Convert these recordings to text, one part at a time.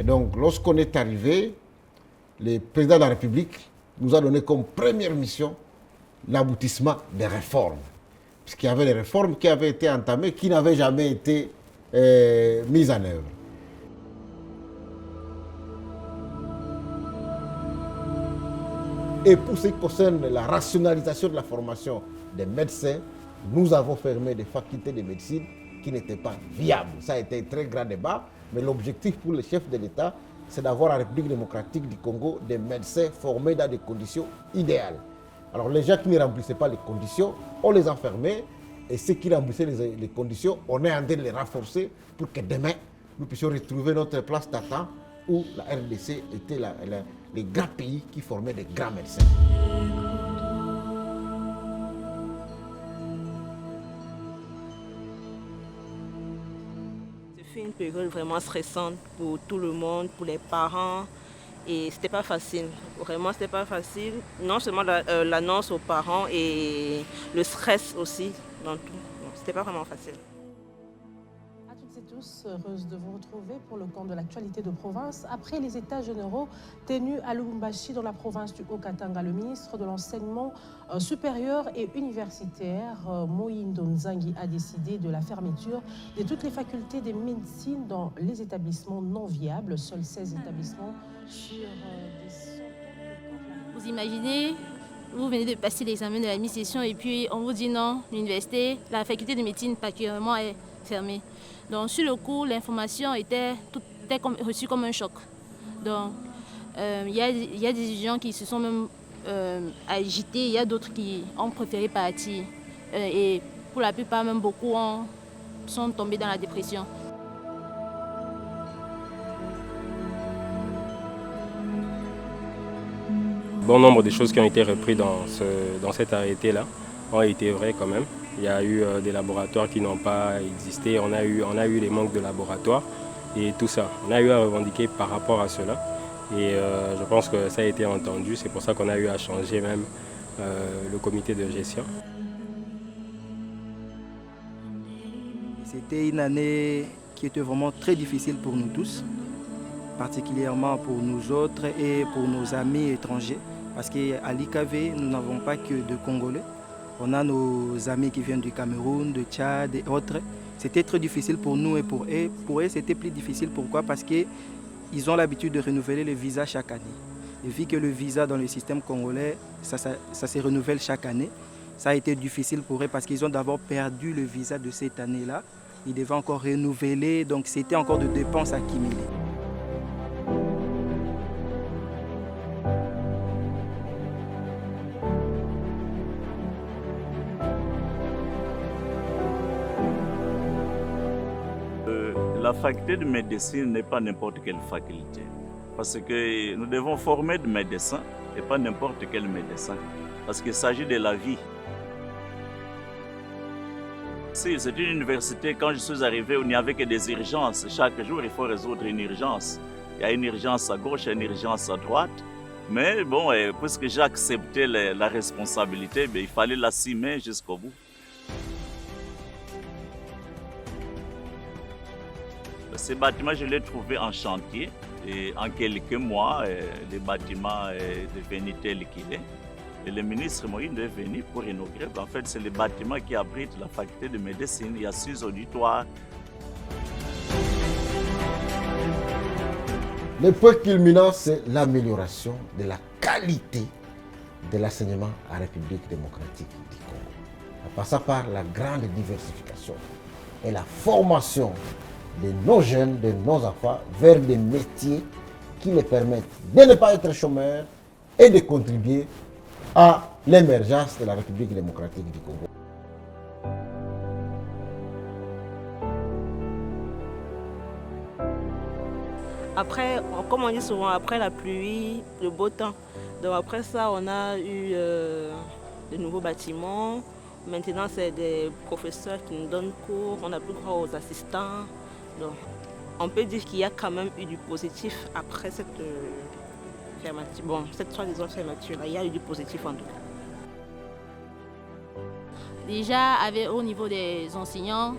Et donc, lorsqu'on est arrivé, le président de la République nous a donné comme première mission l'aboutissement des réformes. Puisqu'il y avait des réformes qui avaient été entamées, qui n'avaient jamais été mises en œuvre. Et pour ce qui concerne la rationalisation de la formation des médecins, nous avons fermé des facultés de médecine qui n'étaient pas viables. Ça a été un très grand débat, mais l'objectif pour le chef de l'État, c'est d'avoir en République démocratique du Congo des médecins formés dans des conditions idéales. Alors les gens qui ne remplissaient pas les conditions, on les enfermait, et ceux qui remplissaient les conditions, on est en train de les renforcer pour que demain, nous puissions retrouver notre place d'attente où la RDC était les grands pays qui formaient des grands médecins. C'est une période vraiment stressante pour tout le monde, pour les parents. Et c'était pas facile. Vraiment, c'était pas facile. Non seulement l'annonce aux parents et le stress aussi dans tout. C'était pas vraiment facile. À toutes et tous, heureuse de vous retrouver pour le compte de l'actualité de province. Après les états généraux tenus à Lubumbashi dans la province du Haut-Katanga, le ministre de l'enseignement supérieur et universitaire, Moïndo Nzangi, a décidé de la fermeture de toutes les facultés de médecine dans les établissements non viables. Seuls 16 établissements sur des centaines. Vous imaginez, vous venez de passer l'examen de la mi-session et puis on vous dit non, l'université, la faculté de médecine particulièrement est fermée. Donc sur le coup, l'information était reçue comme un choc. Donc il y a des étudiants qui se sont même agités, il y a d'autres qui ont préféré partir. Et pour la plupart, même beaucoup sont tombés dans la dépression. Bon nombre de choses qui ont été reprises dans cet arrêté-là ont été vraies quand même. Il y a eu des laboratoires qui n'ont pas existé, on a eu des manques de laboratoires et tout ça. On a eu à revendiquer par rapport à cela et je pense que ça a été entendu, c'est pour ça qu'on a eu à changer même le comité de gestion. C'était une année qui était vraiment très difficile pour nous tous, particulièrement pour nous autres et pour nos amis étrangers. Parce qu'à l'IKV, nous n'avons pas que de Congolais. On a nos amis qui viennent du Cameroun, de Tchad et autres. C'était très difficile pour nous et pour eux. Pour eux, c'était plus difficile. Pourquoi? Parce qu'ils ont l'habitude de renouveler le visa chaque année. Et vu que le visa dans le système congolais, ça se renouvelle chaque année, ça a été difficile pour eux parce qu'ils ont d'abord perdu le visa de cette année-là. Ils devaient encore renouveler, donc c'était encore de dépenses accumulées. La faculté de médecine n'est pas n'importe quelle faculté. Parce que nous devons former des médecins et pas n'importe quel médecin. Parce qu'il s'agit de la vie. Si c'est une université, quand je suis arrivé, il n'y avait que des urgences. Chaque jour, il faut résoudre une urgence. Il y a une urgence à gauche et une urgence à droite. Mais bon, puisque j'ai accepté la responsabilité, il fallait l'assumer jusqu'au bout. Ce bâtiment, je l'ai trouvé en chantier. Et en quelques mois, le bâtiment est devenu tel qu'il est. Et le ministre Moïse est venu pour inaugurer. En fait, c'est le bâtiment qui abrite la faculté de médecine. Il y a 6 auditoires. Le point culminant, c'est l'amélioration de la qualité de l'enseignement en République démocratique du Congo. En passant par la grande diversification et la formation de nos jeunes, de nos enfants, vers des métiers qui les permettent de ne pas être chômeurs et de contribuer à l'émergence de la République démocratique du Congo. Après, comme on dit souvent, après la pluie, le beau temps. Donc après ça, on a eu de nouveaux bâtiments. Maintenant, c'est des professeurs qui nous donnent cours. On n'a plus droit aux assistants. Donc, on peut dire qu'il y a quand même eu du positif après cette fermeture. Bon, cette soi-disant fermeture-là, il y a eu du positif en tout cas. Déjà, au niveau des enseignants,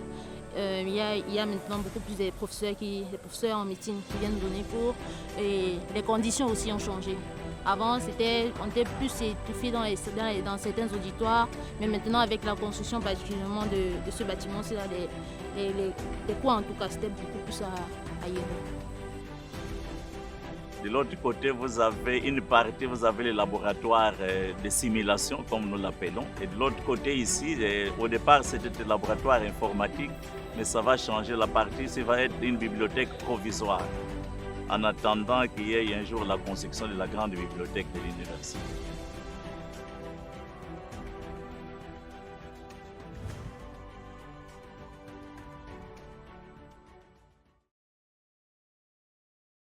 il y a maintenant beaucoup plus de professeurs en médecine qui viennent donner cours et les conditions aussi ont changé. Avant, on était plus étouffé dans certains auditoires, mais maintenant avec la construction particulièrement de ce bâtiment, les cours en tout cas, c'était beaucoup plus à Yélo. De l'autre côté, vous avez une partie, vous avez les laboratoires de simulation, comme nous l'appelons. Et de l'autre côté ici, au départ, c'était des laboratoires informatiques, mais ça va changer. La partie ici va être une bibliothèque provisoire, en attendant qu'il y ait un jour la construction de la grande bibliothèque de l'université.